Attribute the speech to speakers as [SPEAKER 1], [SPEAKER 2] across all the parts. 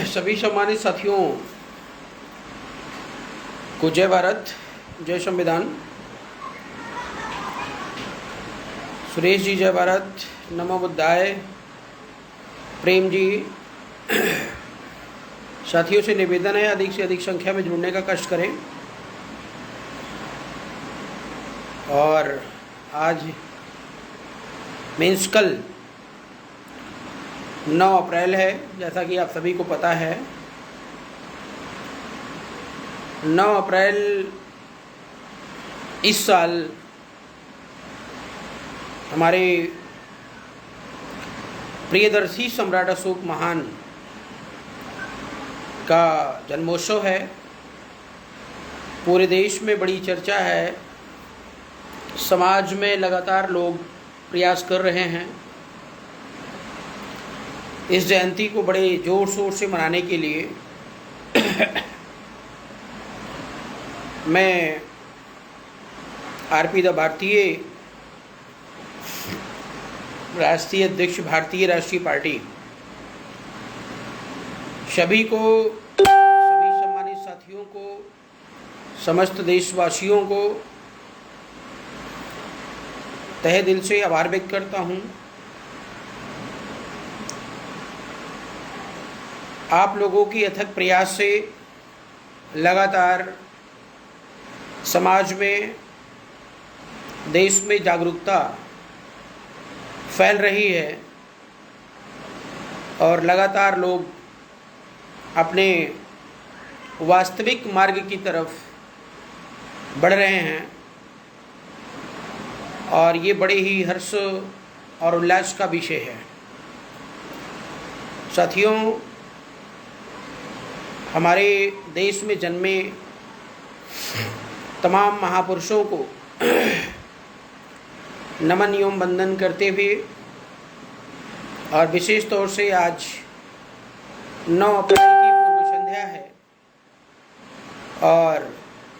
[SPEAKER 1] सभी सम्मानित साथियों को जय भारत, जय संविधान। सुरेश जी जय भारत, नमो बुद्धाय, प्रेम जी। साथियों से निवेदन है अधिक से अधिक संख्या में जुड़ने का कष्ट करें। और आज मीन्स कल 9 अप्रैल है, जैसा कि आप सभी को पता है। 9 अप्रैल इस साल हमारे प्रियदर्शी सम्राट अशोक महान का जन्मोत्सव है। पूरे देश में बड़ी चर्चा है, समाज में लगातार लोग प्रयास कर रहे हैं इस जयंती को बड़े जोर शोर से मनाने के लिए। मैं आरपी द भारतीय राष्ट्रीय अध्यक्ष, भारतीय राष्ट्रीय पार्टी, सभी सम्मानित साथियों को, समस्त देशवासियों को तहे दिल से आभार व्यक्त करता हूँ। आप लोगों की अथक प्रयास से लगातार समाज में, देश में जागरूकता फैल रही है और लगातार लोग अपने वास्तविक मार्ग की तरफ बढ़ रहे हैं। और ये बड़े ही हर्ष और उल्लास का विषय है। साथियों, हमारे देश में जन्मे तमाम महापुरुषों को नमन एवं वंदन करते हुए, और विशेष तौर से आज 9 अप्रैल की पूर्व संध्या है और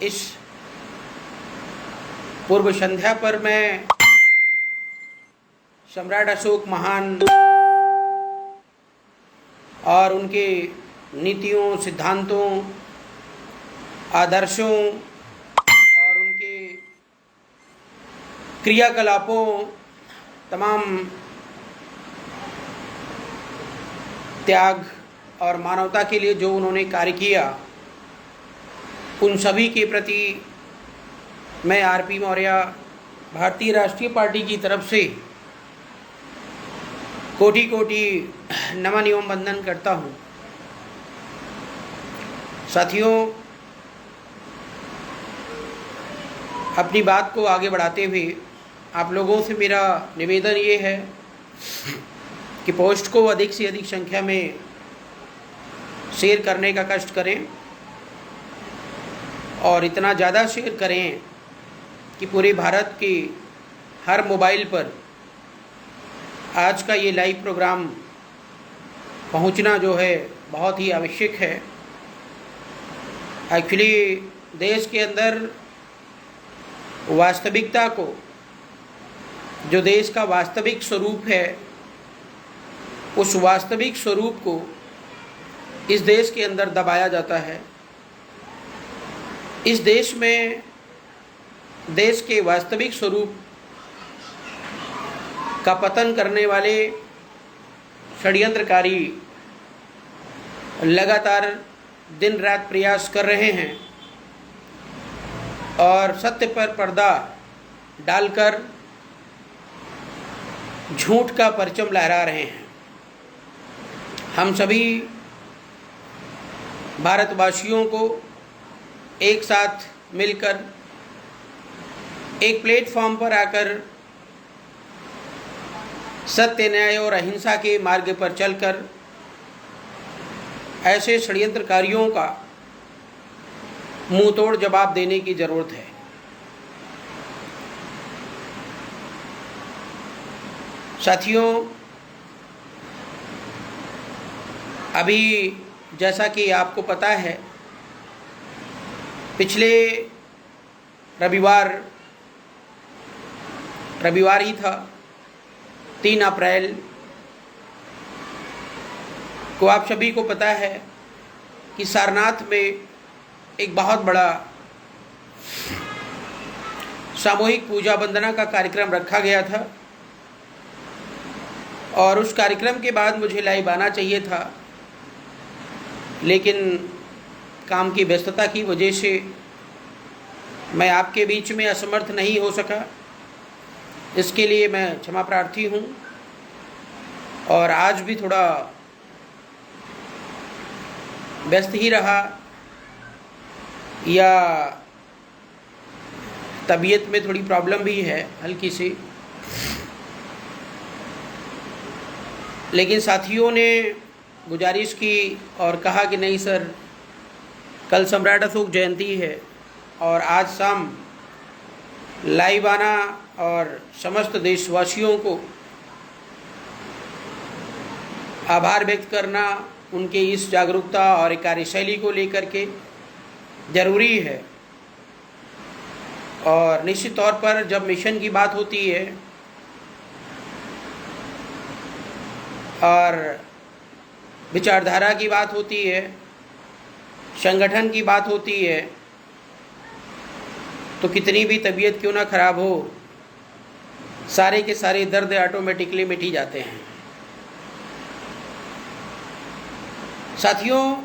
[SPEAKER 1] इस पूर्व संध्या पर मैं सम्राट अशोक महान और उनके नीतियों, सिद्धांतों, आदर्शों और उनके क्रियाकलापों, तमाम त्याग और मानवता के लिए जो उन्होंने कार्य किया, उन सभी के प्रति मैं आरपी मौर्य भारतीय राष्ट्रीय पार्टी की तरफ से कोटि कोटि नमन एवं वंदन करता हूँ। साथियों, अपनी बात को आगे बढ़ाते हुए आप लोगों से मेरा निवेदन ये है कि पोस्ट को अधिक से अधिक संख्या में शेयर करने का कष्ट करें और इतना ज़्यादा शेयर करें कि पूरे भारत के हर मोबाइल पर आज का ये लाइव प्रोग्राम पहुंचना जो है बहुत ही आवश्यक है। एक्चुअली देश के अंदर वास्तविकता को, जो देश का वास्तविक स्वरूप है, उस वास्तविक स्वरूप को इस देश के अंदर दबाया जाता है। इस देश में देश के वास्तविक स्वरूप का पतन करने वाले षड्यंत्रकारी लगातार दिन रात प्रयास कर रहे हैं और सत्य पर पर्दा डालकर झूठ का परचम लहरा रहे हैं। हम सभी भारतवासियों को एक साथ मिलकर एक प्लेटफॉर्म पर आकर सत्य, न्याय और अहिंसा के मार्ग पर चलकर ऐसे षड्यंत्रकारियों का मुंह तोड़ जवाब देने की जरूरत है। साथियों, अभी जैसा कि आपको पता है, पिछले रविवार ही था, 3 अप्रैल को आप सभी को पता है कि सारनाथ में एक बहुत बड़ा सामूहिक पूजा वंदना का कार्यक्रम रखा गया था और उस कार्यक्रम के बाद मुझे लाइव आना चाहिए था, लेकिन काम की व्यस्तता की वजह से मैं आपके बीच में असमर्थ नहीं हो सका। इसके लिए मैं क्षमा प्रार्थी हूँ। और आज भी थोड़ा व्यस्त ही रहा, या तबीयत में थोड़ी प्रॉब्लम भी है हल्की सी। लेकिन साथियों ने गुजारिश की और कहा कि नहीं सर, कल सम्राट अशोक जयंती है और आज शाम लाइव आना और समस्त देशवासियों को आभार व्यक्त करना उनके इस जागरूकता और कार्यशैली को लेकर के ज़रूरी है। और निश्चित तौर पर जब मिशन की बात होती है और विचारधारा की बात होती है, संगठन की बात होती है, तो कितनी भी तबीयत क्यों ना खराब हो, सारे के सारे दर्द ऑटोमेटिकली मिट ही जाते हैं। साथियों,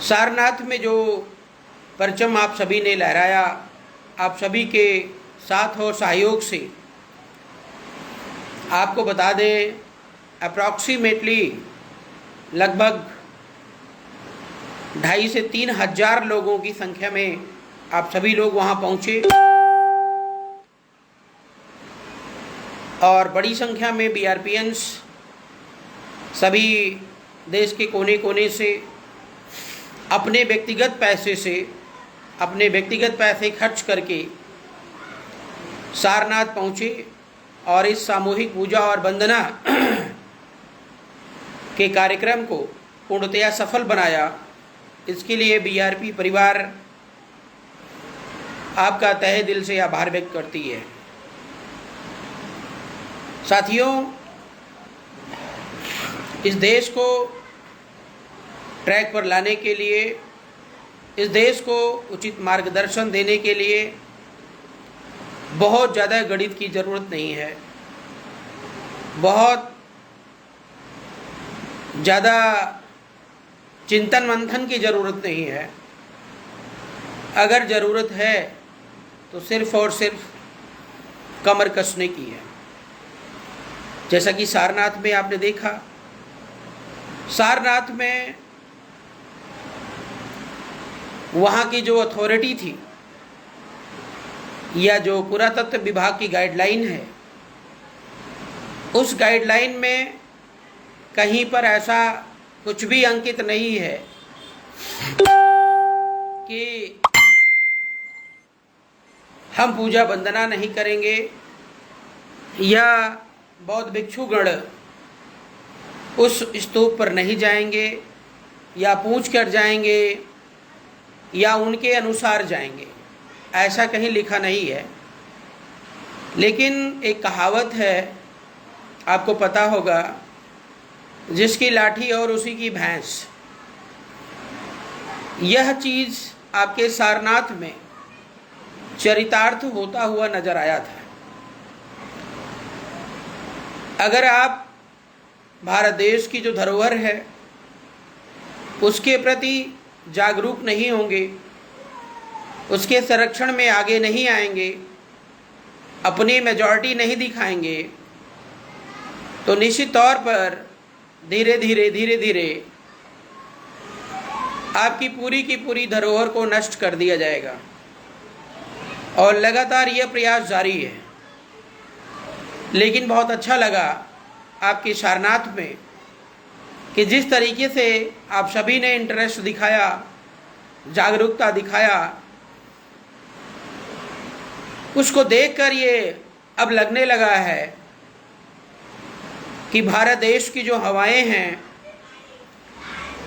[SPEAKER 1] सारनाथ में जो परचम आप सभी ने लहराया, आप सभी के साथ और सहयोग से आपको बता दें, अप्रॉक्सीमेटली लगभग 2,500 से 3,000 लोगों की संख्या में आप सभी लोग वहाँ पहुँचे और बड़ी संख्या में बीआरपीएन्स सभी देश के कोने कोने से अपने व्यक्तिगत पैसे खर्च करके सारनाथ पहुँचे और इस सामूहिक पूजा और वंदना के कार्यक्रम को पूर्णतया सफल बनाया। इसके लिए बीआरपी परिवार आपका तहे दिल से आभार व्यक्त करती है। साथियों, इस देश को ट्रैक पर लाने के लिए, इस देश को उचित मार्गदर्शन देने के लिए बहुत ज़्यादा गणित की ज़रूरत नहीं है, बहुत ज़्यादा चिंतन मंथन की ज़रूरत नहीं है। अगर ज़रूरत है तो सिर्फ़ और सिर्फ कमर कसने की है। जैसा कि सारनाथ में आपने देखा, सारनाथ में वहाँ की जो अथॉरिटी थी या जो पुरातत्व विभाग की गाइडलाइन है, उस गाइडलाइन में कहीं पर ऐसा कुछ भी अंकित नहीं है कि हम पूजा वंदना नहीं करेंगे या बौद्ध भिक्षुगण उस स्तूप पर नहीं जाएंगे या पूछ कर जाएंगे या उनके अनुसार जाएंगे, ऐसा कहीं लिखा नहीं है। लेकिन एक कहावत है, आपको पता होगा, जिसकी लाठी और उसी की भैंस। यह चीज़ आपके सारनाथ में चरितार्थ होता हुआ नजर आया था। अगर आप भारत देश की जो धरोहर है उसके प्रति जागरूक नहीं होंगे, उसके संरक्षण में आगे नहीं आएंगे, अपनी मेजॉरिटी नहीं दिखाएंगे, तो निश्चित तौर पर धीरे धीरे आपकी पूरी की पूरी धरोहर को नष्ट कर दिया जाएगा। और लगातार यह प्रयास जारी है। लेकिन बहुत अच्छा लगा आपके सारनाथ में कि जिस तरीके से आप सभी ने इंटरेस्ट दिखाया, जागरूकता दिखाया, उसको देखकर ये अब लगने लगा है कि भारत देश की जो हवाएं हैं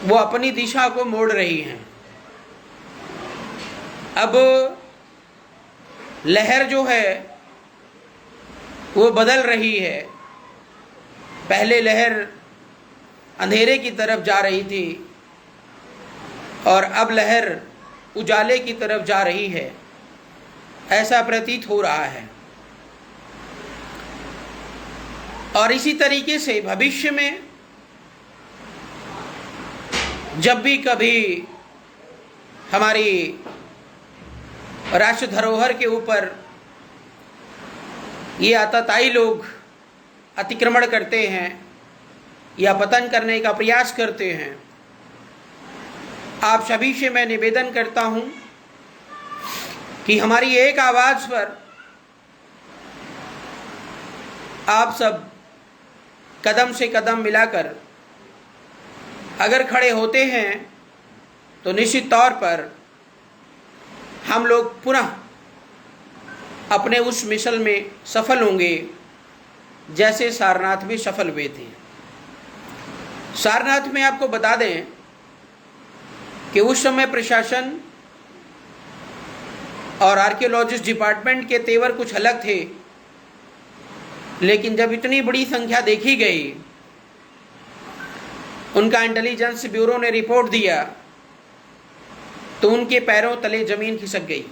[SPEAKER 1] वो अपनी दिशा को मोड़ रही हैं। अब लहर जो है वो बदल रही है। पहले लहर अंधेरे की तरफ जा रही थी और अब लहर उजाले की तरफ जा रही है, ऐसा प्रतीत हो रहा है। और इसी तरीके से भविष्य में जब भी कभी हमारी राष्ट्र धरोहर के ऊपर ये आतताई लोग अतिक्रमण करते हैं या पतन करने का प्रयास करते हैं, आप सभी से मैं निवेदन करता हूं कि हमारी एक आवाज़ पर आप सब कदम से कदम मिलाकर अगर खड़े होते हैं तो निश्चित तौर पर हम लोग पुनः अपने उस मिशन में सफल होंगे जैसे सारनाथ में सफल हुए थे। सारनाथ में आपको बता दें कि उस समय प्रशासन और आर्कियोलॉजिस्ट डिपार्टमेंट के तेवर कुछ अलग थे, लेकिन जब इतनी बड़ी संख्या देखी गई, उनका इंटेलिजेंस ब्यूरो ने रिपोर्ट दिया तो उनके पैरों तले जमीन खिसक गई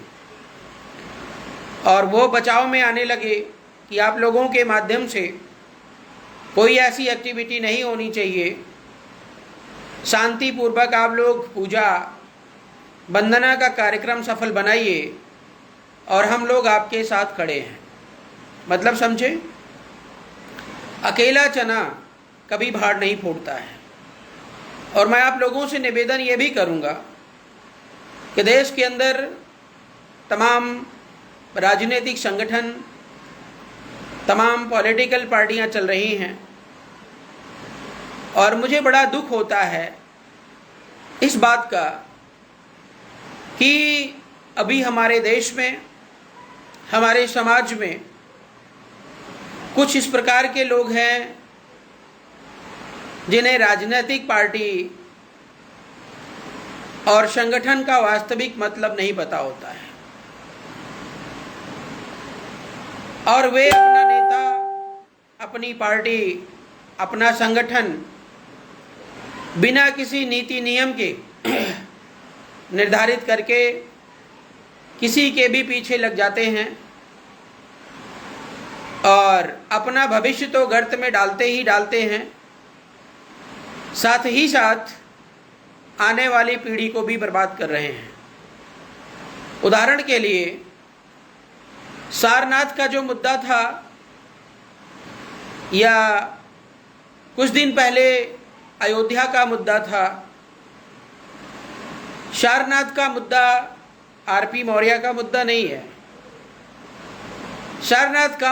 [SPEAKER 1] और वो बचाव में आने लगे कि आप लोगों के माध्यम से कोई ऐसी एक्टिविटी नहीं होनी चाहिए, शांतिपूर्वक आप लोग पूजा वंदना का कार्यक्रम सफल बनाइए और हम लोग आपके साथ खड़े हैं। मतलब समझे, अकेला चना कभी भाड़ नहीं फोड़ता है। और मैं आप लोगों से निवेदन ये भी करूँगा कि देश के अंदर तमाम राजनीतिक संगठन, तमाम पॉलिटिकल पार्टियां चल रही हैं और मुझे बड़ा दुख होता है इस बात का कि अभी हमारे देश में, हमारे समाज में कुछ इस प्रकार के लोग हैं जिन्हें राजनीतिक पार्टी और संगठन का वास्तविक मतलब नहीं पता होता है और वे अपना नेता, अपनी पार्टी, अपना संगठन बिना किसी नीति नियम के निर्धारित करके किसी के भी पीछे लग जाते हैं और अपना भविष्य तो गर्त में डालते ही डालते हैं, साथ ही साथ आने वाली पीढ़ी को भी बर्बाद कर रहे हैं। उदाहरण के लिए सारनाथ का जो मुद्दा था या कुछ दिन पहले अयोध्या का मुद्दा था, सारनाथ का मुद्दा आरपी मौर्य का मुद्दा नहीं है। सारनाथ का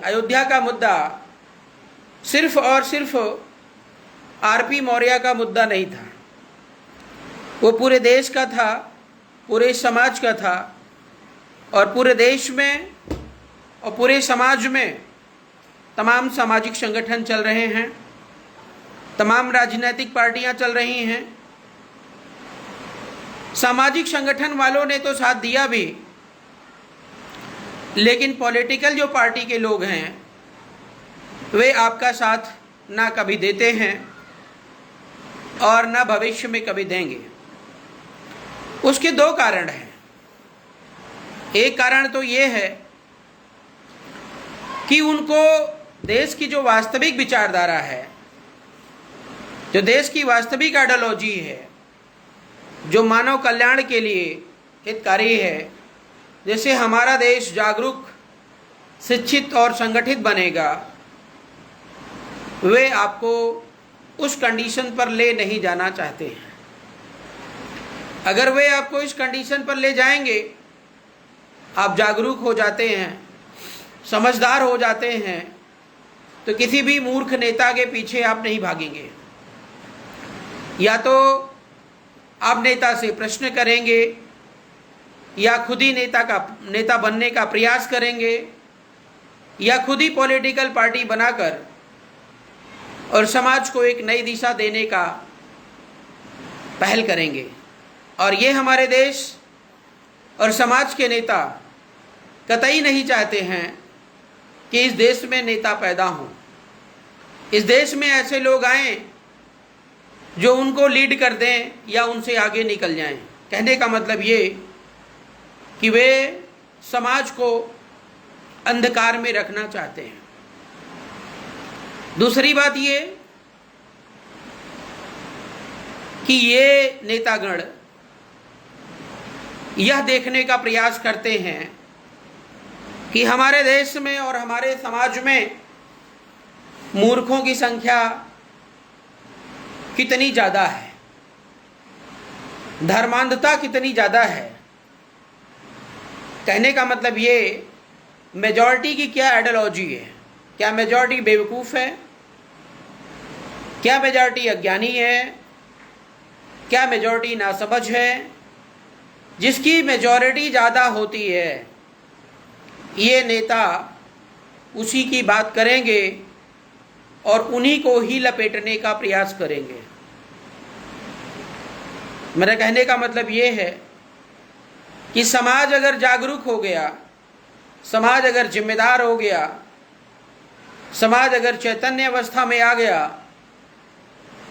[SPEAKER 1] अयोध्या का मुद्दा सिर्फ और सिर्फ आरपी मौर्य का मुद्दा नहीं था, वो पूरे देश का था, पूरे समाज का था और पूरे देश में और पूरे समाज में तमाम सामाजिक संगठन चल रहे हैं, तमाम राजनीतिक पार्टियां चल रही हैं। सामाजिक संगठन वालों ने तो साथ दिया भी, लेकिन पॉलिटिकल जो पार्टी के लोग हैं वे आपका साथ ना कभी देते हैं और ना भविष्य में कभी देंगे। उसके दो कारण हैं। एक कारण तो ये है कि उनको देश की जो वास्तविक विचारधारा है, जो देश की वास्तविक आइडियोलॉजी है, जो मानव कल्याण के लिए हितकारी है, जैसे हमारा देश जागरूक, शिक्षित और संगठित बनेगा, वे आपको उस कंडीशन पर ले नहीं जाना चाहते हैं। अगर वे आपको इस कंडीशन पर ले जाएंगे, आप जागरूक हो जाते हैं, समझदार हो जाते हैं, तो किसी भी मूर्ख नेता के पीछे आप नहीं भागेंगे। या तो आप नेता से प्रश्न करेंगे या खुद ही नेता बनने का प्रयास करेंगे या खुद ही पॉलिटिकल पार्टी बनाकर और समाज को एक नई दिशा देने का पहल करेंगे। और ये हमारे देश और समाज के नेता कतई नहीं चाहते हैं कि इस देश में नेता पैदा हों, इस देश में ऐसे लोग आएं जो उनको लीड कर दें या उनसे आगे निकल जाएं। कहने का मतलब ये कि वे समाज को अंधकार में रखना चाहते हैं। दूसरी बात ये कि ये नेतागण यह देखने का प्रयास करते हैं कि हमारे देश में और हमारे समाज में मूर्खों की संख्या कितनी ज़्यादा है, धर्मांधता कितनी ज़्यादा है। कहने का मतलब ये, मेजॉरिटी की क्या आइडियोलॉजी है? क्या मेजॉरिटी बेवकूफ़ है? क्या मेजॉरिटी अज्ञानी है? क्या मेजॉरिटी नासमझ है? जिसकी मेजॉरिटी ज़्यादा होती है, ये नेता उसी की बात करेंगे और उन्हीं को ही लपेटने का प्रयास करेंगे। मेरा कहने का मतलब ये है कि समाज अगर जागरूक हो गया, समाज अगर जिम्मेदार हो गया, समाज अगर चैतन्य अवस्था में आ गया,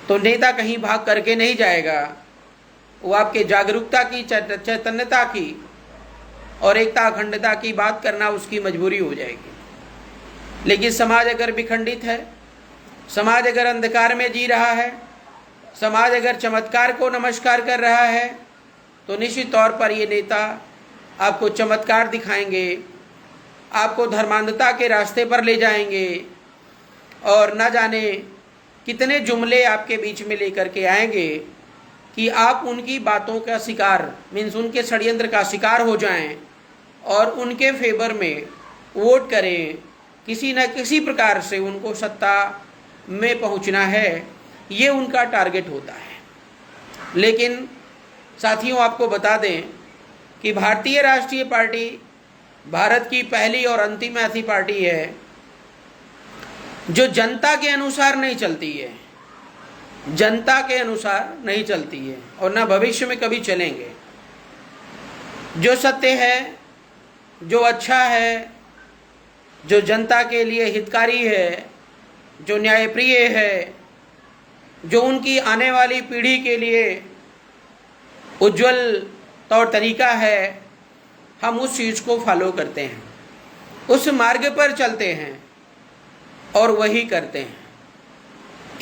[SPEAKER 1] तो नेता कहीं भाग करके नहीं जाएगा। वो आपके जागरूकता की, चैतन्यता की और एकता अखंडता की बात करना उसकी मजबूरी हो जाएगी। लेकिन समाज अगर विखंडित है, समाज अगर अंधकार में जी रहा है, समाज अगर चमत्कार को नमस्कार कर रहा है, तो निश्चित तौर पर ये नेता आपको चमत्कार दिखाएंगे, आपको धर्मांधता के रास्ते पर ले जाएंगे और न जाने कितने जुमले आपके बीच में लेकर के आएंगे कि आप उनकी बातों का शिकार, मीन्स उनके षड्यंत्र का शिकार हो जाएं और उनके फेवर में वोट करें। किसी न किसी प्रकार से उनको सत्ता में पहुंचना है, ये उनका टारगेट होता है। लेकिन साथियों, आपको बता दें कि भारतीय राष्ट्रीय पार्टी भारत की पहली और अंतिम ऐसी पार्टी है जो जनता के अनुसार नहीं चलती है, जनता के अनुसार नहीं चलती है और ना भविष्य में कभी चलेंगे। जो सत्य है, जो अच्छा है, जो जनता के लिए हितकारी है, जो न्यायप्रिय है, जो उनकी आने वाली पीढ़ी के लिए उज्जवल तौर तरीका है, हम उस चीज़ को फॉलो करते हैं, उस मार्ग पर चलते हैं और वही करते हैं।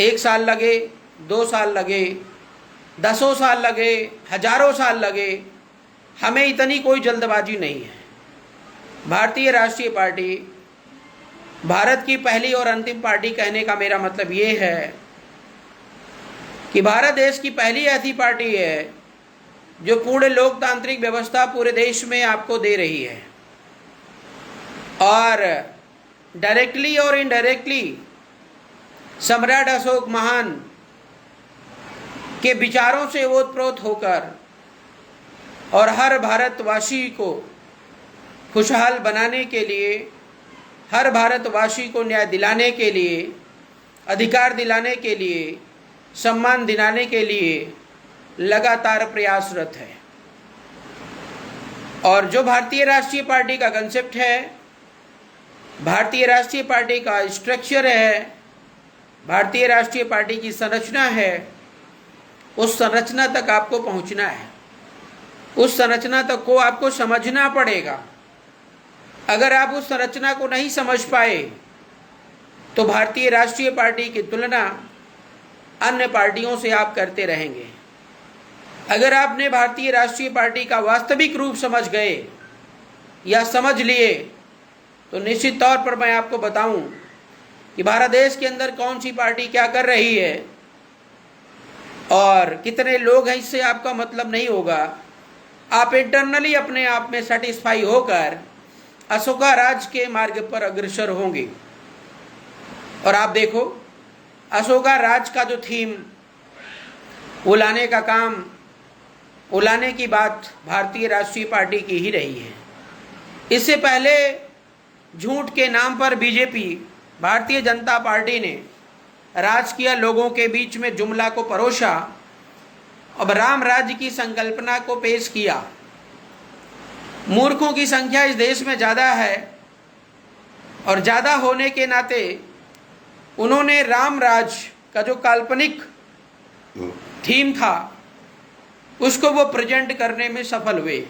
[SPEAKER 1] 1 साल लगे, 2 साल लगे, 10 साल लगे, हजारों साल लगे, हमें इतनी कोई जल्दबाजी नहीं है। भारतीय राष्ट्रीय पार्टी भारत की पहली और अंतिम पार्टी कहने का मेरा मतलब ये है कि भारत देश की पहली ऐसी पार्टी है जो पूर्ण लोकतांत्रिक व्यवस्था पूरे देश में आपको दे रही है और डायरेक्टली और इनडायरेक्टली सम्राट अशोक महान के विचारों से ओतप्रोत होकर और हर भारतवासी को खुशहाल बनाने के लिए, हर भारतवासी को न्याय दिलाने के लिए, अधिकार दिलाने के लिए, सम्मान दिलाने के लिए लगातार प्रयासरत है। और जो भारतीय राष्ट्रीय पार्टी का कंसेप्ट है, भारतीय राष्ट्रीय पार्टी का स्ट्रक्चर है, भारतीय राष्ट्रीय पार्टी की संरचना है, उस संरचना तक आपको पहुंचना है। उस संरचना तक को आपको समझना पड़ेगा। अगर आप उस संरचना को नहीं समझ पाए तो भारतीय राष्ट्रीय पार्टी की तुलना अन्य पार्टियों से आप करते रहेंगे। अगर आपने भारतीय राष्ट्रीय पार्टी का वास्तविक रूप समझ गए या समझ लिए तो निश्चित तौर पर मैं आपको बताऊं कि भारत देश के अंदर कौन सी पार्टी क्या कर रही है और कितने लोग हैं, इससे आपका मतलब नहीं होगा। आप इंटरनली अपने आप में सेटिस्फाई होकर अशोका राज के मार्ग पर अग्रसर होंगे। और आप देखो, अशोका राज का जो थीम, वो लाने का काम, वो लाने की बात भारतीय राष्ट्रीय पार्टी की ही रही है। इससे पहले झूठ के नाम पर बीजेपी, भारतीय जनता पार्टी ने राज किया, लोगों के बीच में जुमला को परोसा, अब राम राज्य की संकल्पना को पेश किया। मूर्खों की संख्या इस देश में ज़्यादा है और ज़्यादा होने के नाते उन्होंने राम राज का जो काल्पनिक थीम था उसको वो प्रेजेंट करने में सफल हुए,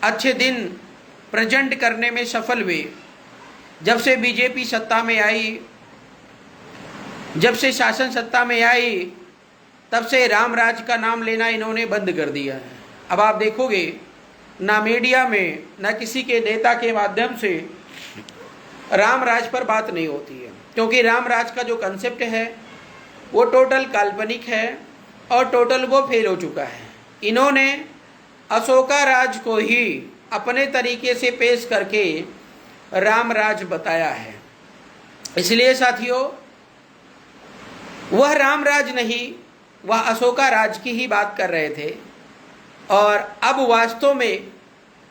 [SPEAKER 1] अच्छे दिन प्रेजेंट करने में सफल हुए। जब से बीजेपी सत्ता में आई, जब से शासन सत्ता में आई, तब से राम राज का नाम लेना इन्होंने बंद कर दिया है। अब आप देखोगे ना मीडिया में ना किसी के नेता के माध्यम से राम राज पर बात नहीं होती है, क्योंकि राम राज का जो कंसेप्ट है वो टोटल काल्पनिक है और टोटल वो फेल हो चुका है। इन्होंने अशोका राज को ही अपने तरीके से पेश करके राम राज बताया है। इसलिए साथियों, वह राम राज नहीं, वह अशोका राज की ही बात कर रहे थे। और अब वास्तव में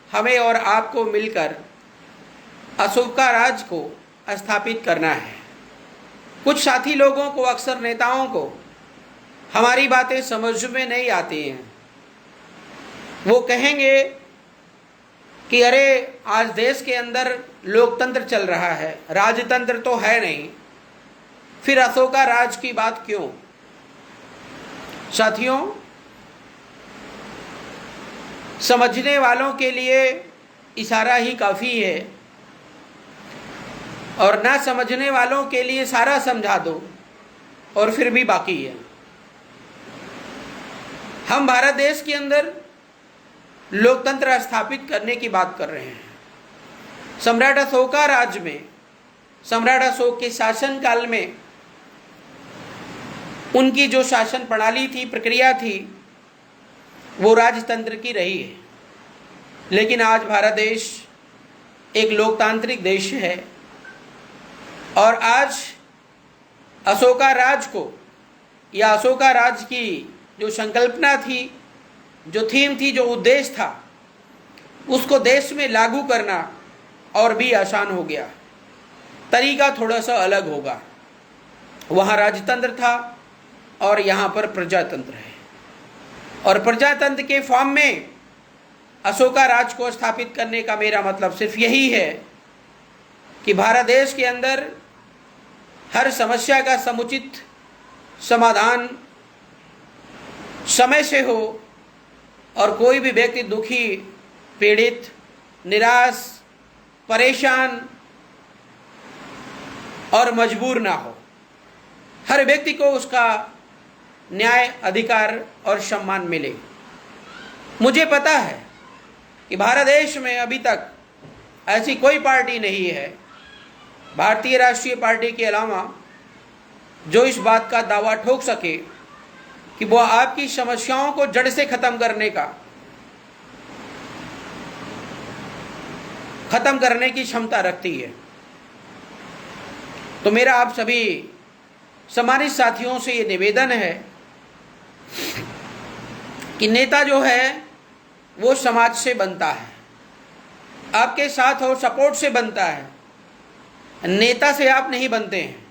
[SPEAKER 1] हमें और आपको मिलकर अशोका राज को स्थापित करना है। कुछ साथी लोगों को, अक्सर नेताओं को हमारी बातें समझ में नहीं आती हैं। वो कहेंगे कि अरे आज देश के अंदर लोकतंत्र चल रहा है, राजतंत्र तो है नहीं, फिर अशोका राज की बात क्यों? साथियों, समझने वालों के लिए इशारा ही काफ़ी है और ना समझने वालों के लिए सारा समझा दो और फिर भी बाकी है। हम भारत देश के अंदर लोकतंत्र स्थापित करने की बात कर रहे हैं। सम्राट अशोका राज में, सम्राट अशोक के शासन काल में उनकी जो शासन प्रणाली थी, प्रक्रिया थी, वो राजतंत्र की रही है। लेकिन आज भारत देश एक लोकतांत्रिक देश है और आज अशोका राज को या अशोका राज की जो संकल्पना थी, जो थीम थी, जो उद्देश्य था, उसको देश में लागू करना और भी आसान हो गया। तरीका थोड़ा सा अलग होगा। वहाँ राजतंत्र था और यहाँ पर प्रजातंत्र है। और प्रजातंत्र के फॉर्म में अशोका राज को स्थापित करने का मेरा मतलब सिर्फ यही है कि भारत देश के अंदर हर समस्या का समुचित समाधान समय से हो और कोई भी व्यक्ति दुखी, पीड़ित, निराश, परेशान और मजबूर ना हो। हर व्यक्ति को उसका न्याय, अधिकार और सम्मान मिले। मुझे पता है कि भारत देश में अभी तक ऐसी कोई पार्टी नहीं है, भारतीय राष्ट्रीय पार्टी के अलावा, जो इस बात का दावा ठोक सके कि वो आपकी समस्याओं को जड़ से खत्म करने की क्षमता रखती है। तो मेरा आप सभी सम्मानित साथियों से ये निवेदन है कि नेता जो है वो समाज से बनता है, आपके साथ और सपोर्ट से बनता है, नेता से आप नहीं बनते हैं।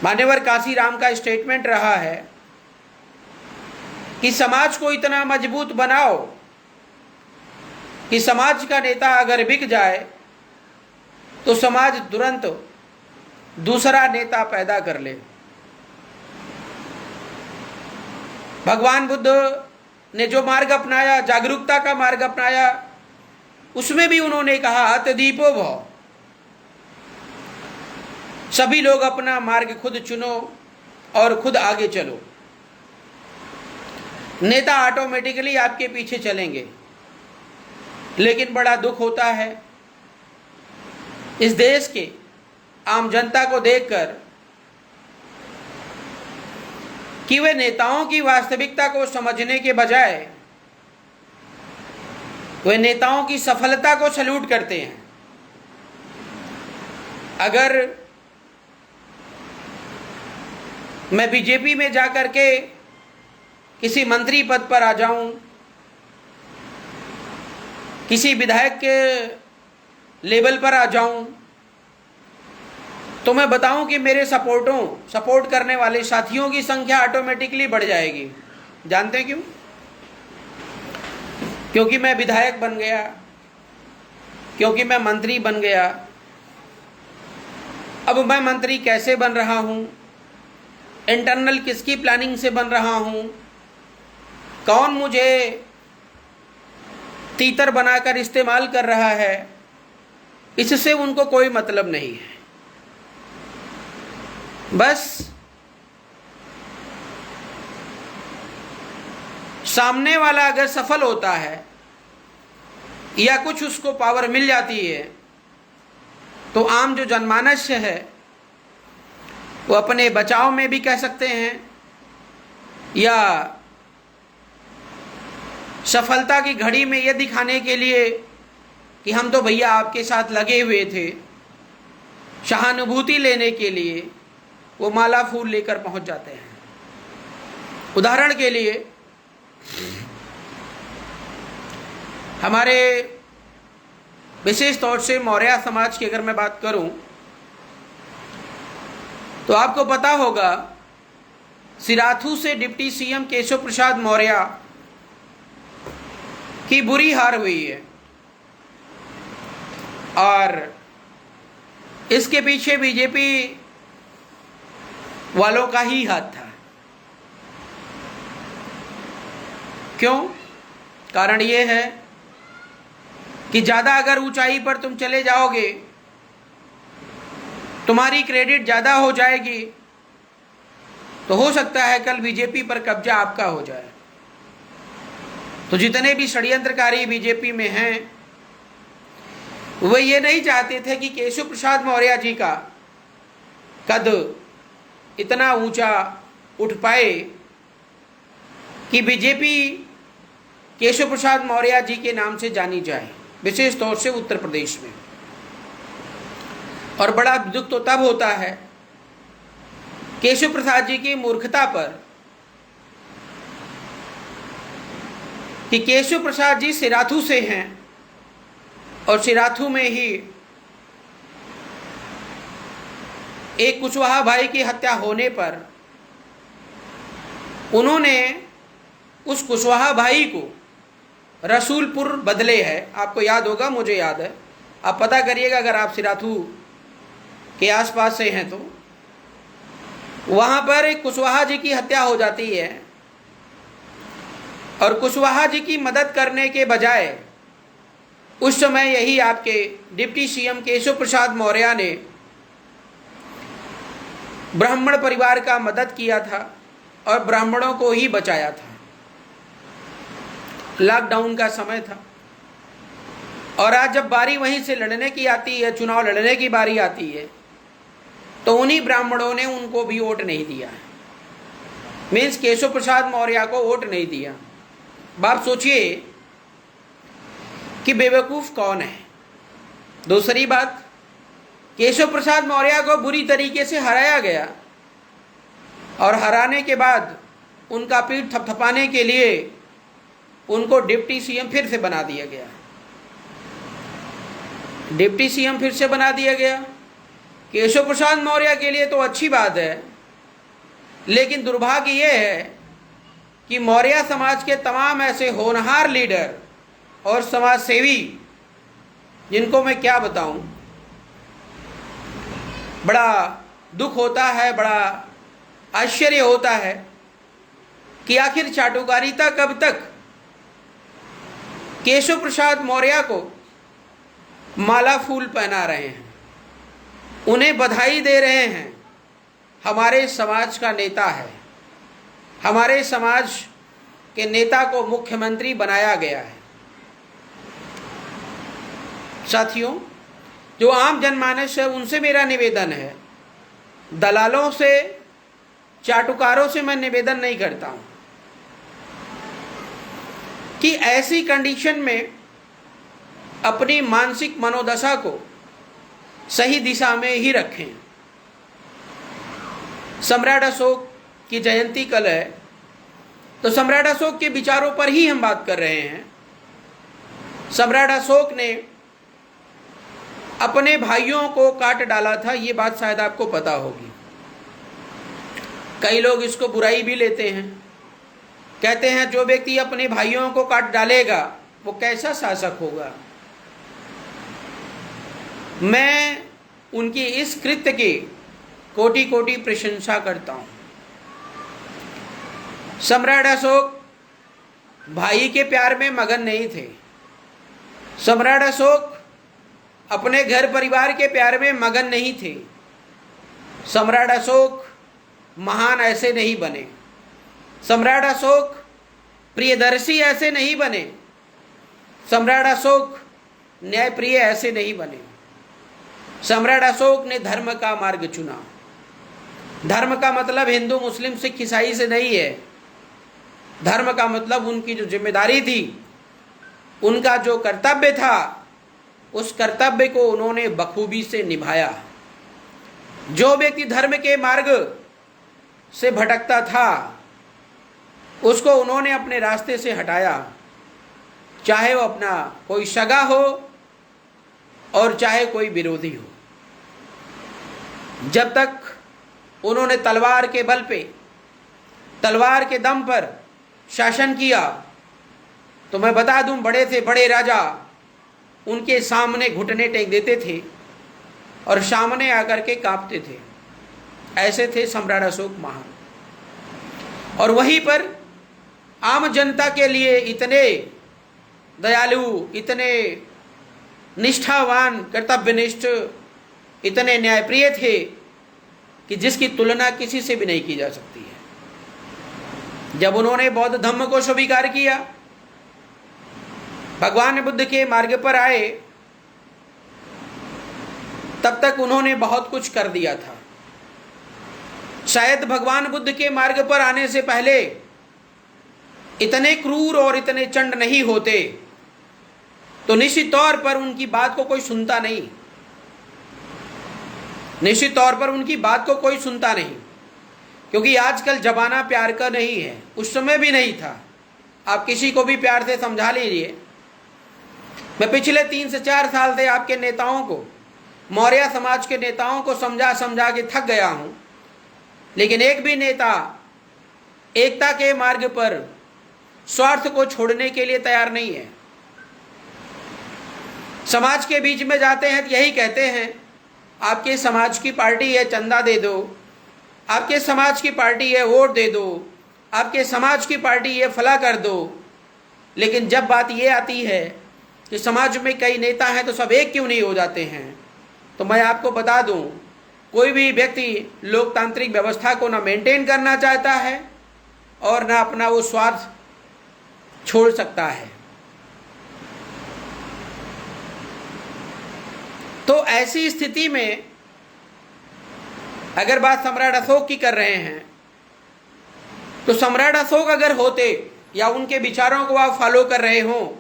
[SPEAKER 1] मान्यवर कांसीराम का स्टेटमेंट रहा है कि समाज को इतना मजबूत बनाओ कि समाज का नेता अगर बिक जाए तो समाज तुरंत दूसरा नेता पैदा कर ले। भगवान बुद्ध ने जो मार्ग अपनाया, जागरूकता का मार्ग अपनाया, उसमें भी उन्होंने कहा अतदीपो भव। सभी लोग अपना मार्ग खुद चुनो और खुद आगे चलो। नेता ऑटोमेटिकली आपके पीछे चलेंगे। लेकिन बड़ा दुख होता है इस देश के आम जनता को देखकर कि वे नेताओं की वास्तविकता को समझने के बजाय वे नेताओं की सफलता को सैल्यूट करते हैं। अगर मैं बीजेपी में जाकर के किसी मंत्री पद पर आ जाऊं, किसी विधायक के लेवल पर आ जाऊं, तो मैं बताऊं कि मेरे सपोर्ट करने वाले साथियों की संख्या ऑटोमेटिकली बढ़ जाएगी। जानते हैं क्यों? क्योंकि मैं विधायक बन गया, क्योंकि मैं मंत्री बन गया। अब मैं मंत्री कैसे बन रहा हूं? इंटरनल किसकी प्लानिंग से बन रहा हूँ, कौन मुझे तीतर बनाकर इस्तेमाल कर रहा है, इससे उनको कोई मतलब नहीं है। बस सामने वाला अगर सफल होता है या कुछ उसको पावर मिल जाती है तो आम जो जनमानस है वो अपने बचाव में भी कह सकते हैं या सफलता की घड़ी में ये दिखाने के लिए कि हम तो भैया आपके साथ लगे हुए थे, सहानुभूति लेने के लिए वो माला फूल लेकर पहुंच जाते हैं। उदाहरण के लिए हमारे विशेष तौर से मौर्य समाज की अगर मैं बात करूं तो आपको पता होगा सिराथू से डिप्टी सीएम केशव प्रसाद मौर्य की बुरी हार हुई है और इसके पीछे बीजेपी वालों का ही हाथ था। क्यों? कारण ये है कि ज़्यादा अगर ऊंचाई पर तुम चले जाओगे, तुम्हारी क्रेडिट ज़्यादा हो जाएगी, तो हो सकता है कल बीजेपी पर कब्जा आपका हो जाए। तो जितने भी षड्यंत्रकारी बीजेपी में हैं वे ये नहीं चाहते थे कि केशव प्रसाद मौर्य जी का कद इतना ऊंचा उठ पाए कि बीजेपी केशव प्रसाद मौर्य जी के नाम से जानी जाए, विशेष तौर से उत्तर प्रदेश में। और बड़ा दुख तो तब होता है केशव प्रसाद जी की मूर्खता पर कि केशव प्रसाद जी सिराथू से हैं और सिराथू में ही एक कुशवाहा भाई की हत्या होने पर उन्होंने उस कुशवाहा भाई को रसूलपुर बदले है। आपको याद होगा, मुझे याद है, आप पता करिएगा अगर आप सिराथू के आसपास से हैं तो। वहाँ पर एक कुशवाहा जी की हत्या हो जाती है और कुशवाहा जी की मदद करने के बजाय उस समय यही आपके डिप्टी सीएम केशव प्रसाद मौर्य ने ब्राह्मण परिवार का मदद किया था और ब्राह्मणों को ही बचाया था। लॉकडाउन का समय था और आज जब बारी वहीं से लड़ने की आती है, चुनाव लड़ने की बारी आती है, तो उन्हीं ब्राह्मणों ने उनको भी वोट नहीं दिया, मीन्स केशव प्रसाद मौर्य को वोट नहीं दिया। बाप सोचिए कि बेवकूफ़ कौन है। दूसरी बात, केशव प्रसाद मौर्य को बुरी तरीके से हराया गया और हराने के बाद उनका पीठ थपथपाने के लिए उनको डिप्टी सीएम फिर से बना दिया गया। डिप्टी सीएम फिर से बना दिया गया। केशव प्रसाद मौर्य के लिए तो अच्छी बात है, लेकिन दुर्भाग्य ये है कि मौर्य समाज के तमाम ऐसे होनहार लीडर और समाज सेवी, जिनको मैं क्या बताऊं, बड़ा दुख होता है, बड़ा आश्चर्य होता है कि आखिर चाटुकारिता कब तक केशव प्रसाद मौर्य को माला फूल पहना रहे हैं, उन्हें बधाई दे रहे हैं। हमारे समाज का नेता है, हमारे समाज के नेता को मुख्यमंत्री बनाया गया है। साथियों, जो आम जनमानस है उनसे मेरा निवेदन है, दलालों से, चाटुकारों से मैं निवेदन नहीं करता हूं कि ऐसी कंडीशन में अपनी मानसिक मनोदशा को सही दिशा में ही रखें। सम्राट अशोक की जयंती कल है, तो सम्राट अशोक के विचारों पर ही हम बात कर रहे हैं। सम्राट अशोक ने अपने भाइयों को काट डाला था, ये बात शायद आपको पता होगी। कई लोग इसको बुराई भी लेते हैं, कहते हैं जो व्यक्ति अपने भाइयों को काट डालेगा वो कैसा शासक होगा। मैं उनकी इस कृत्य की कोटि कोटि प्रशंसा करता हूँ। सम्राट अशोक भाई के प्यार में मगन नहीं थे। सम्राट अशोक अपने घर परिवार के प्यार में मगन नहीं थे। सम्राट अशोक महान ऐसे नहीं बने। सम्राट अशोक प्रियदर्शी ऐसे नहीं बने। सम्राट अशोक न्यायप्रिय ऐसे नहीं बने। सम्राट अशोक ने धर्म का मार्ग चुना। धर्म का मतलब हिंदू मुस्लिम सिख ईसाई से नहीं है। धर्म का मतलब उनकी जो जिम्मेदारी थी, उनका जो कर्तव्य था, उस कर्तव्य को उन्होंने बखूबी से निभाया। जो व्यक्ति धर्म के मार्ग से भटकता था, उसको उन्होंने अपने रास्ते से हटाया, चाहे वो अपना कोई सगा हो और चाहे कोई विरोधी हो। जब तक उन्होंने तलवार के बल पे, तलवार के दम पर शासन किया, तो मैं बता दूं, बड़े से बड़े राजा उनके सामने घुटने टेक देते थे और सामने आकर के कांपते थे। ऐसे थे सम्राट अशोक महान। और वहीं पर आम जनता के लिए इतने दयालु, इतने निष्ठावान, कर्तव्यनिष्ठ, इतने न्यायप्रिय थे कि जिसकी तुलना किसी से भी नहीं की जा सकती है। जब उन्होंने बौद्ध धर्म को स्वीकार किया, भगवान बुद्ध के मार्ग पर आए, तब तक उन्होंने बहुत कुछ कर दिया था। शायद भगवान बुद्ध के मार्ग पर आने से पहले इतने क्रूर और इतने चंड नहीं होते, तो निश्चित तौर पर उनकी बात को कोई सुनता नहीं। निश्चित तौर पर उनकी बात को कोई सुनता नहीं, क्योंकि आजकल जमाना प्यार का नहीं है, उस समय भी नहीं था। आप किसी को भी प्यार से समझा लीजिए। मैं पिछले 3 से 4 साल से आपके नेताओं को, मौर्य समाज के नेताओं को समझा समझा के थक गया हूं, लेकिन एक भी नेता एकता के मार्ग पर स्वार्थ को छोड़ने के लिए तैयार नहीं है। समाज के बीच में जाते हैं तो यही कहते हैं, आपके समाज की पार्टी है, चंदा दे दो, आपके समाज की पार्टी है, वोट दे दो, आपके समाज की पार्टी है, फला कर दो। लेकिन जब बात ये आती है कि समाज में कई नेता हैं तो सब एक क्यों नहीं हो जाते हैं, तो मैं आपको बता दूं, कोई भी व्यक्ति लोकतांत्रिक व्यवस्था को ना मेंटेन करना चाहता है और ना अपना वो स्वार्थ छोड़ सकता है। तो ऐसी स्थिति में अगर बात सम्राट अशोक की कर रहे हैं, तो सम्राट अशोक अगर होते या उनके विचारों को आप फॉलो कर रहे हो,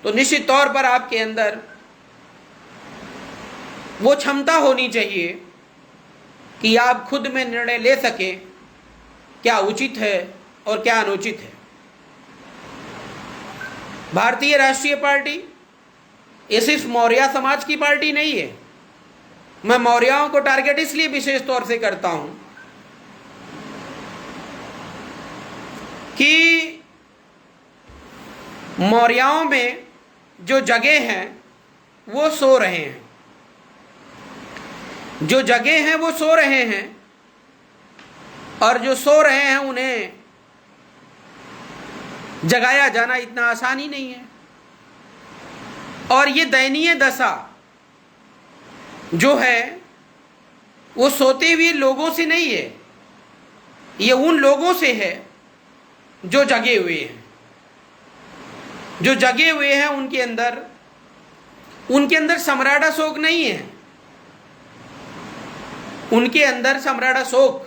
[SPEAKER 1] तो निश्चित तौर पर आपके अंदर वो क्षमता होनी चाहिए कि आप खुद में निर्णय ले सकें क्या उचित है और क्या अनुचित है। भारतीय राष्ट्रीय पार्टी ये सिर्फ मौर्य समाज की पार्टी नहीं है। मैं मौर्यों को टारगेट इसलिए विशेष तौर से करता हूं कि मौर्यों में जो जगह हैं वो सो रहे हैं, जो जगह हैं वो सो रहे हैं, और जो सो रहे हैं उन्हें जगाया जाना इतना आसान ही नहीं है। और ये दयनीय दशा जो है वो सोते हुए लोगों से नहीं है, ये उन लोगों से है जो जगे हुए हैं। जो जगे हुए हैं उनके अंदर सम्राट अशोक नहीं है। उनके अंदर सम्राट अशोक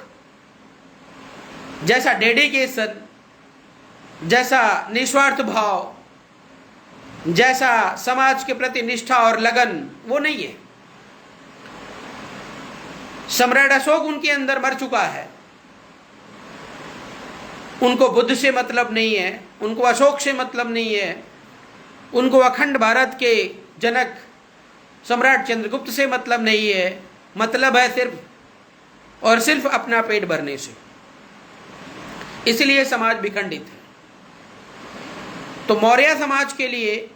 [SPEAKER 1] जैसा डेडिकेशन, जैसा निस्वार्थ भाव, जैसा समाज के प्रति निष्ठा और लगन, वो नहीं है। सम्राट अशोक उनके अंदर मर चुका है। उनको बुद्ध से मतलब नहीं है, उनको अशोक से मतलब नहीं है, उनको अखंड भारत के जनक सम्राट चंद्रगुप्त से मतलब नहीं है। मतलब है सिर्फ और सिर्फ अपना पेट भरने से। इसलिए समाज विखंडित है। तो मौर्य समाज के लिए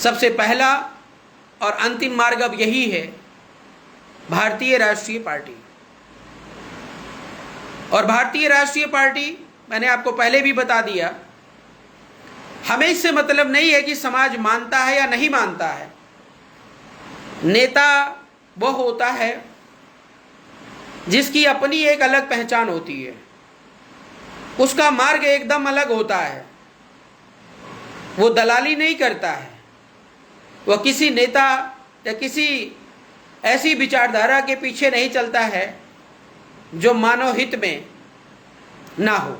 [SPEAKER 1] सबसे पहला और अंतिम मार्ग अब यही है, भारतीय राष्ट्रीय पार्टी। और भारतीय राष्ट्रीय पार्टी, मैंने आपको पहले भी बता दिया, हमें इससे मतलब नहीं है कि समाज मानता है या नहीं मानता है। नेता वो होता है जिसकी अपनी एक अलग पहचान होती है, उसका मार्ग एकदम अलग होता है। वो दलाली नहीं करता है, वह किसी नेता या किसी ऐसी विचारधारा के पीछे नहीं चलता है जो मानव हित में ना हो।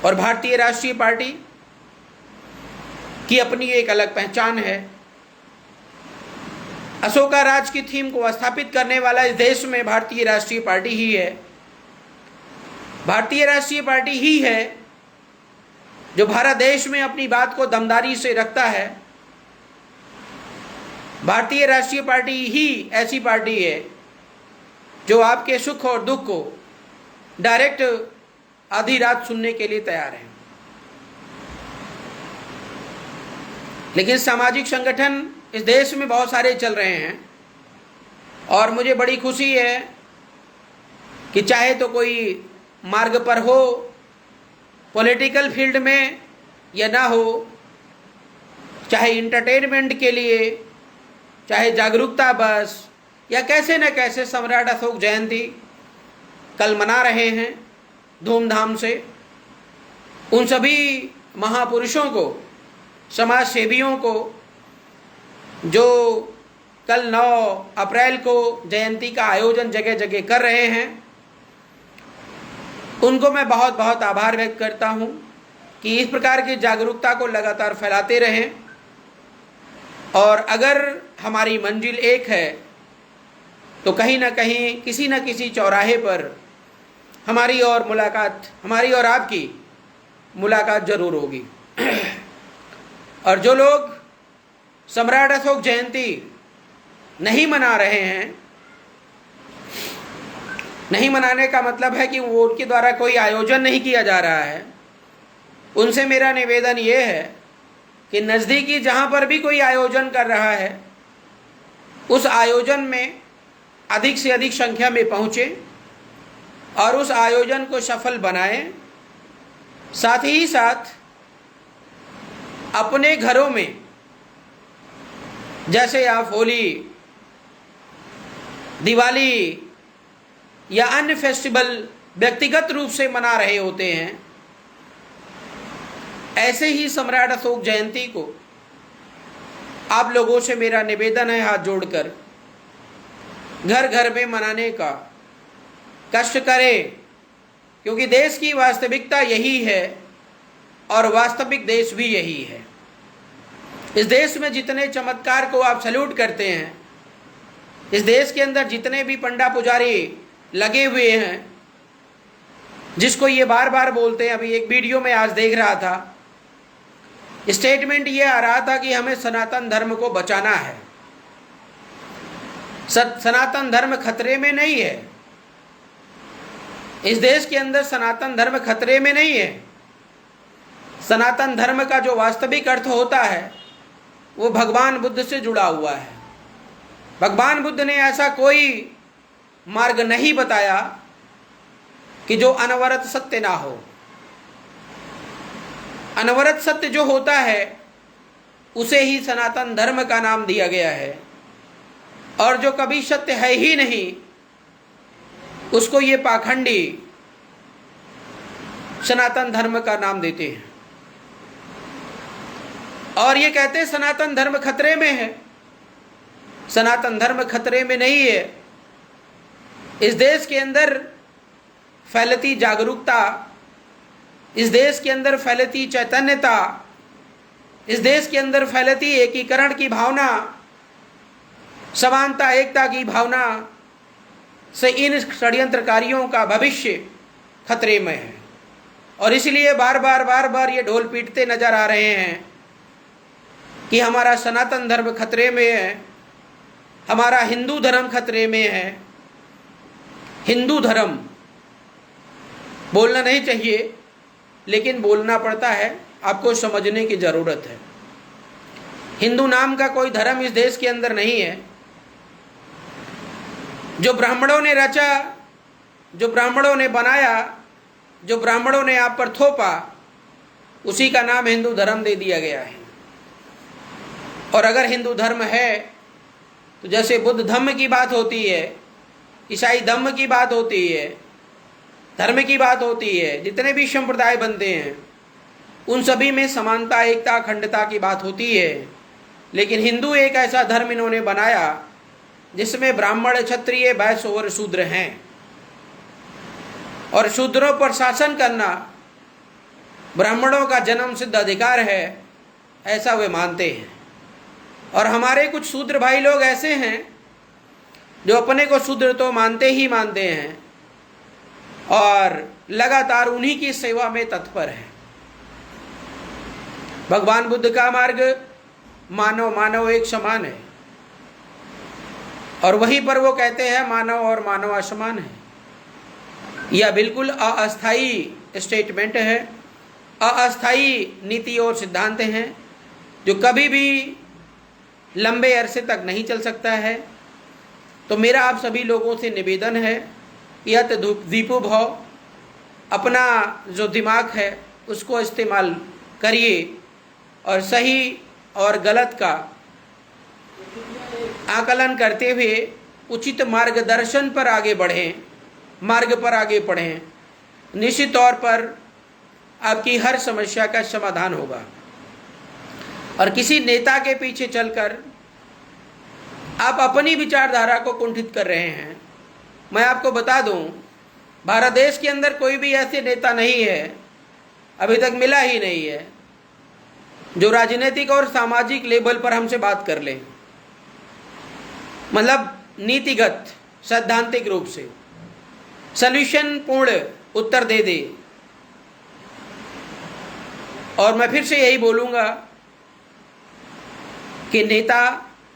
[SPEAKER 1] और भारतीय राष्ट्रीय पार्टी की अपनी एक अलग पहचान है। अशोका राज की थीम को स्थापित करने वाला इस देश में भारतीय राष्ट्रीय पार्टी ही है। भारतीय राष्ट्रीय पार्टी ही है जो भारत देश में अपनी बात को दमदारी से रखता है। भारतीय राष्ट्रीय पार्टी ही ऐसी पार्टी है जो आपके सुख और दुख को डायरेक्ट आधी रात सुनने के लिए तैयार है। लेकिन सामाजिक संगठन इस देश में बहुत सारे चल रहे हैं और मुझे बड़ी खुशी है कि चाहे तो कोई मार्ग पर हो, पॉलिटिकल फील्ड में या ना हो, चाहे इंटरटेनमेंट के लिए, चाहे जागरूकता बस, या कैसे न कैसे सम्राट अशोक जयंती कल मना रहे हैं धूमधाम से। उन सभी महापुरुषों को, समाज सेवियों को जो कल 9 अप्रैल को जयंती का आयोजन जगह जगह कर रहे हैं, उनको मैं बहुत बहुत आभार व्यक्त करता हूं कि इस प्रकार की जागरूकता को लगातार फैलाते रहें। और अगर हमारी मंजिल एक है तो कहीं ना कहीं किसी न किसी चौराहे पर हमारी और मुलाकात, हमारी और आपकी मुलाकात जरूर होगी। और जो लोग सम्राट अशोक जयंती नहीं मना रहे हैं, नहीं मनाने का मतलब है कि वो उनके द्वारा कोई आयोजन नहीं किया जा रहा है, उनसे मेरा निवेदन ये है कि नज़दीकी जहाँ पर भी कोई आयोजन कर रहा है उस आयोजन में अधिक से अधिक संख्या में पहुँचे और उस आयोजन को सफल बनाएं। साथ ही साथ अपने घरों में, जैसे आप होली, दिवाली या अन्य फेस्टिवल व्यक्तिगत रूप से मना रहे होते हैं, ऐसे ही सम्राट अशोक जयंती को आप लोगों से मेरा निवेदन है हाथ जोड़कर घर घर में मनाने का कष्ट करें, क्योंकि देश की वास्तविकता यही है और वास्तविक देश भी यही है। इस देश में जितने चमत्कार को आप सैल्यूट करते हैं, इस देश के अंदर जितने भी पंडा पुजारी लगे हुए हैं, जिसको ये बार बार बोलते हैं, अभी एक वीडियो में आज देख रहा था, स्टेटमेंट ये आ रहा था कि हमें सनातन धर्म को बचाना है। सनातन धर्म खतरे में नहीं है। इस देश के अंदर सनातन धर्म खतरे में नहीं है। सनातन धर्म का जो वास्तविक अर्थ होता है वो भगवान बुद्ध से जुड़ा हुआ है। भगवान बुद्ध ने ऐसा कोई मार्ग नहीं बताया कि जो अनवरत सत्य ना हो। अनवरत सत्य जो होता है उसे ही सनातन धर्म का नाम दिया गया है, और जो कभी सत्य है ही नहीं उसको ये पाखंडी सनातन धर्म का नाम देते हैं और ये कहते हैं सनातन धर्म खतरे में है। सनातन धर्म खतरे में नहीं है। इस देश के अंदर फैलती जागरूकता, इस देश के अंदर फैलती चैतन्यता, इस देश के अंदर फैलती एकीकरण की भावना, समानता एकता की भावना से इन षड्यंत्रकारियों का भविष्य खतरे में है। और इसलिए बार बार ये ढोल पीटते नजर आ रहे हैं कि हमारा सनातन धर्म खतरे में है, हमारा हिंदू धर्म खतरे में है। हिंदू धर्म बोलना नहीं चाहिए, लेकिन बोलना पड़ता है, आपको समझने की ज़रूरत है। हिंदू नाम का कोई धर्म इस देश के अंदर नहीं है। जो ब्राह्मणों ने रचा जो ब्राह्मणों ने बनाया, जो ब्राह्मणों ने आप पर थोपा, उसी का नाम हिंदू धर्म दे दिया गया है। और अगर हिंदू धर्म है तो जैसे बुद्ध धम्म की बात होती है, ईसाई धम्म की बात होती है, धर्म की बात होती है, जितने भी संप्रदाय बनते हैं उन सभी में समानता, एकता, अखंडता की बात होती है। लेकिन हिंदू एक ऐसा धर्म इन्होंने बनाया जिसमें ब्राह्मण, क्षत्रिय, वैश्य और शूद्र हैं, और शूद्रों पर शासन करना ब्राह्मणों का जन्म सिद्ध अधिकार है, ऐसा वे मानते हैं। और हमारे कुछ शूद्र भाई लोग ऐसे हैं जो अपने को शूद्र तो मानते ही मानते हैं और लगातार उन्हीं की सेवा में तत्पर हैं। भगवान बुद्ध का मार्ग मानव मानव एक समान है, और वहीं पर वो कहते हैं मानव और मानव असमान है। यह बिल्कुल अस्थायी स्टेटमेंट है, अस्थायी नीति और सिद्धांत हैं जो कभी भी लंबे अरसे तक नहीं चल सकता है। तो मेरा आप सभी लोगों से निवेदन है, यत दीपो भव, अपना जो दिमाग है उसको इस्तेमाल करिए और सही और गलत का आकलन करते हुए उचित मार्गदर्शन पर आगे बढ़ें, मार्ग पर आगे बढ़ें। निश्चित तौर पर आपकी हर समस्या का समाधान होगा। और किसी नेता के पीछे चलकर आप अपनी विचारधारा को कुंठित कर रहे हैं। मैं आपको बता दूं, भारत देश के अंदर कोई भी ऐसे नेता नहीं है, अभी तक मिला ही नहीं है, जो राजनीतिक और सामाजिक लेवल पर हमसे बात कर ले, मतलब नीतिगत, सैद्धांतिक रूप से सॉल्यूशन पूर्ण उत्तर दे दे। और मैं फिर से यही बोलूंगा कि नेता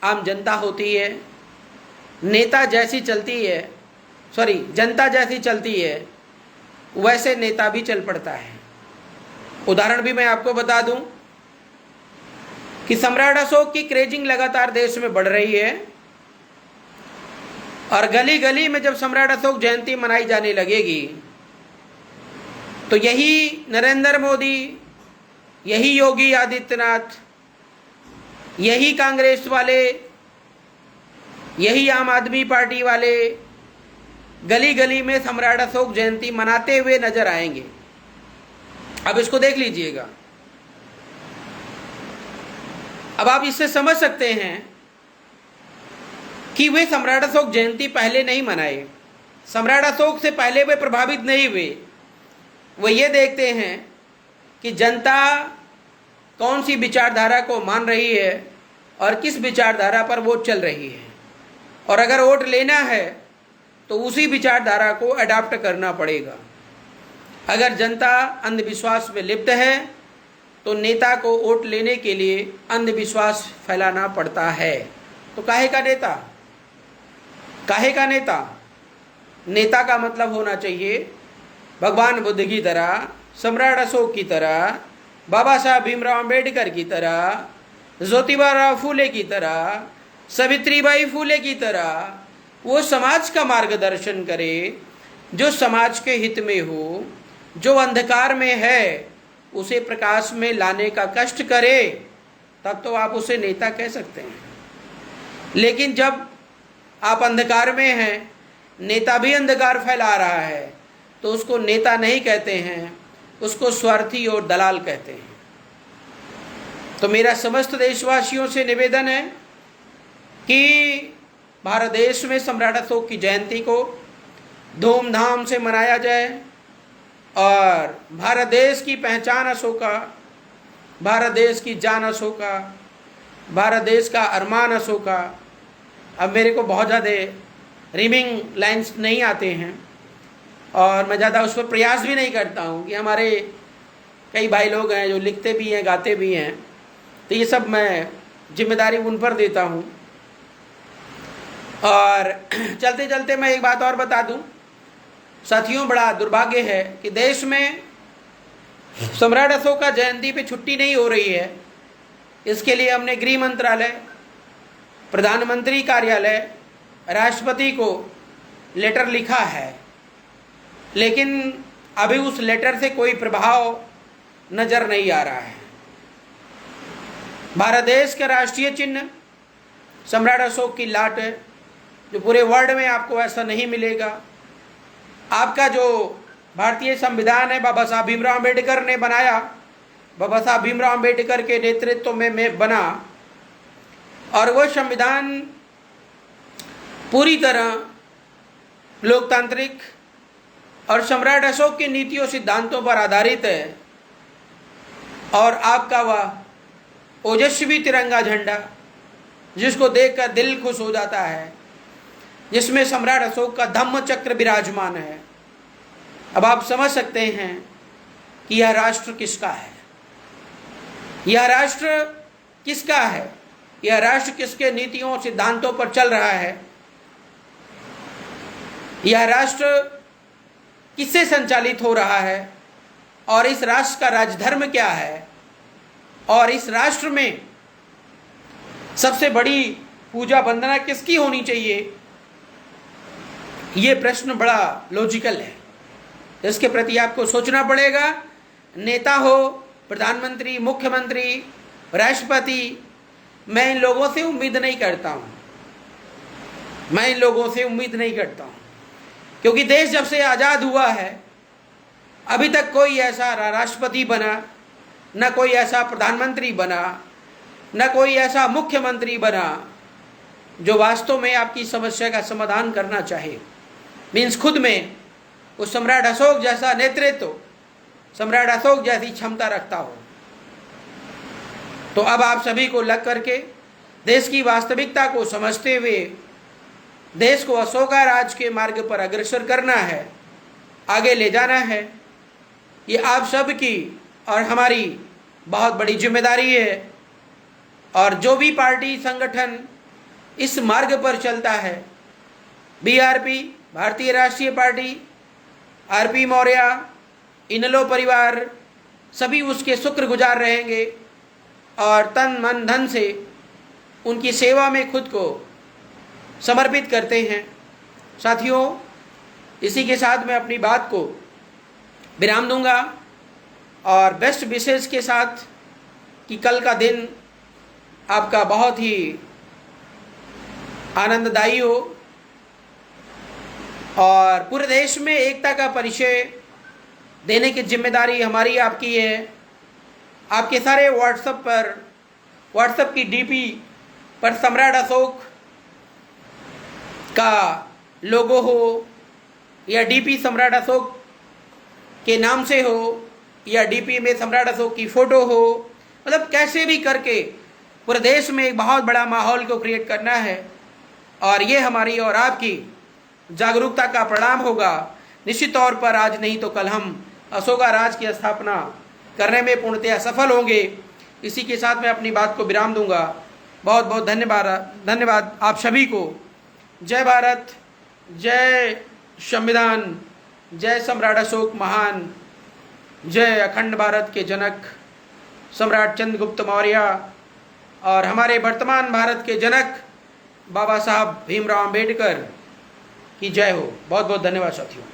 [SPEAKER 1] आम जनता होती है, नेता जैसी चलती है, जनता जैसी चलती है वैसे नेता भी चल पड़ता है। उदाहरण भी मैं आपको बता दूं कि सम्राट अशोक की क्रेजिंग लगातार देश में बढ़ रही है, और गली गली में जब सम्राट अशोक जयंती मनाई जाने लगेगी तो यही नरेंद्र मोदी, यही योगी आदित्यनाथ, यही कांग्रेस वाले, यही आम आदमी पार्टी वाले गली गली में सम्राट अशोक जयंती मनाते हुए नजर आएंगे। अब इसको देख लीजिएगा। अब आप इससे समझ सकते हैं कि वे सम्राट अशोक जयंती पहले नहीं मनाए, सम्राट अशोक से पहले वे प्रभावित नहीं हुए। वे ये देखते हैं कि जनता कौन सी विचारधारा को मान रही है और किस विचारधारा पर वोट चल रही है, और अगर वोट लेना है तो उसी विचारधारा को अडॉप्ट करना पड़ेगा। अगर जनता अंधविश्वास में लिप्त है तो नेता को वोट लेने के लिए अंधविश्वास फैलाना पड़ता है। तो काहे का नेता, काहे का नेता? नेता का मतलब होना चाहिए भगवान बुद्ध की तरह, सम्राट अशोक की तरह, बाबा साहब भीमराव अंबेडकर की तरह, ज्योतिबा फूले की तरह, सावित्रीबाई फूले की तरह वो समाज का मार्गदर्शन करे, जो समाज के हित में हो, जो अंधकार में है उसे प्रकाश में लाने का कष्ट करे, तब तो आप उसे नेता कह सकते हैं। लेकिन जब आप अंधकार में हैं, नेता भी अंधकार फैला रहा है, तो उसको नेता नहीं कहते हैं, उसको स्वार्थी और दलाल कहते हैं। तो मेरा समस्त देशवासियों से निवेदन है कि भारत देश में सम्राट अशोक की जयंती को धूमधाम से मनाया जाए, और भारत देश की पहचान अशोका, भारत देश की जान अशोका, भारत देश का अरमान अशोका। अब मेरे को बहुत ज़्यादा रीमिंग लाइन्स नहीं आते हैं और मैं ज़्यादा उस पर प्रयास भी नहीं करता हूँ कि हमारे कई भाई लोग हैं जो लिखते भी हैं, गाते भी हैं, तो ये सब मैं जिम्मेदारी उन पर देता हूँ। और चलते चलते मैं एक बात और बता दूं साथियों, बड़ा दुर्भाग्य है कि देश में सम्राट अशोक का जयंती पे छुट्टी नहीं हो रही है। इसके लिए हमने गृह मंत्रालय, प्रधानमंत्री कार्यालय, राष्ट्रपति को लेटर लिखा है, लेकिन अभी उस लेटर से कोई प्रभाव नजर नहीं आ रहा है। भारत देश का राष्ट्रीय चिन्ह सम्राट अशोक की लाट है, जो पूरे वर्ल्ड में आपको ऐसा नहीं मिलेगा। आपका जो भारतीय संविधान है बाबा साहब भीमराव अम्बेडकर ने बनाया, बाबा साहब भीमराव अम्बेडकर के नेतृत्व में बना, और वह संविधान पूरी तरह लोकतांत्रिक और सम्राट अशोक की नीतियों सिद्धांतों पर आधारित है। और आपका वह ओजस्वी तिरंगा झंडा, जिसको देखकर दिल खुश हो जाता है, जिसमें सम्राट अशोक का धम्म चक्र विराजमान है। अब आप समझ सकते हैं कि यह राष्ट्र किसका है, यह राष्ट्र किसका है, यह राष्ट्र किसके नीतियों और सिद्धांतों पर चल रहा है, यह राष्ट्र किससे संचालित हो रहा है, और इस राष्ट्र का राजधर्म क्या है, और इस राष्ट्र में सबसे बड़ी पूजा वंदना किसकी होनी चाहिए। ये प्रश्न बड़ा लॉजिकल है, इसके प्रति आपको सोचना पड़ेगा। नेता हो, प्रधानमंत्री, मुख्यमंत्री, राष्ट्रपति, मैं इन लोगों से उम्मीद नहीं करता हूँ, मैं इन लोगों से उम्मीद नहीं करता हूँ, क्योंकि देश जब से आज़ाद हुआ है अभी तक कोई ऐसा राष्ट्रपति बना, न कोई ऐसा प्रधानमंत्री बना, न कोई ऐसा मुख्यमंत्री बना जो वास्तव में आपकी समस्या का समाधान करना चाहे। मीन्स खुद में उस सम्राट अशोक जैसा नेतृत्व, सम्राट अशोक जैसी क्षमता रखता हो। तो अब आप सभी को लग करके देश की वास्तविकता को समझते हुए देश को अशोका राज के मार्ग पर अग्रसर करना है, आगे ले जाना है। ये आप सब की और हमारी बहुत बड़ी जिम्मेदारी है। और जो भी पार्टी संगठन इस मार्ग पर चलता है, बीआरपी, भारतीय राष्ट्रीय पार्टी, आरपी मौर्य, इनेलो परिवार, सभी उसके शुक्रगुजार रहेंगे और तन मन धन से उनकी सेवा में खुद को समर्पित करते हैं। साथियों, इसी के साथ मैं अपनी बात को विराम दूंगा और बेस्ट विशेष के साथ कि कल का दिन आपका बहुत ही आनंददायी हो और पूरे देश में एकता का परिचय देने की जिम्मेदारी हमारी आपकी है। आपके सारे व्हाट्सएप की डीपी पर सम्राट अशोक का लोगो हो, या डीपी सम्राट अशोक के नाम से हो, या डीपी में सम्राट अशोक की फ़ोटो हो, मतलब कैसे भी करके पूरे देश में एक बहुत बड़ा माहौल को क्रिएट करना है। और ये हमारी और आपकी जागरूकता का परिणाम होगा। निश्चित तौर पर आज नहीं तो कल हम अशोका राज की स्थापना करने में पूर्णतया सफल होंगे। इसी के साथ मैं अपनी बात को विराम दूंगा। बहुत बहुत धन्यवाद आप सभी को। जय भारत, जय संविधान, जय सम्राट अशोक महान, जय अखंड भारत के जनक सम्राट चंद्रगुप्त मौर्य और हमारे वर्तमान भारत के जनक बाबा साहब भीमराव अम्बेडकर की जय हो। बहुत बहुत धन्यवाद साथियों।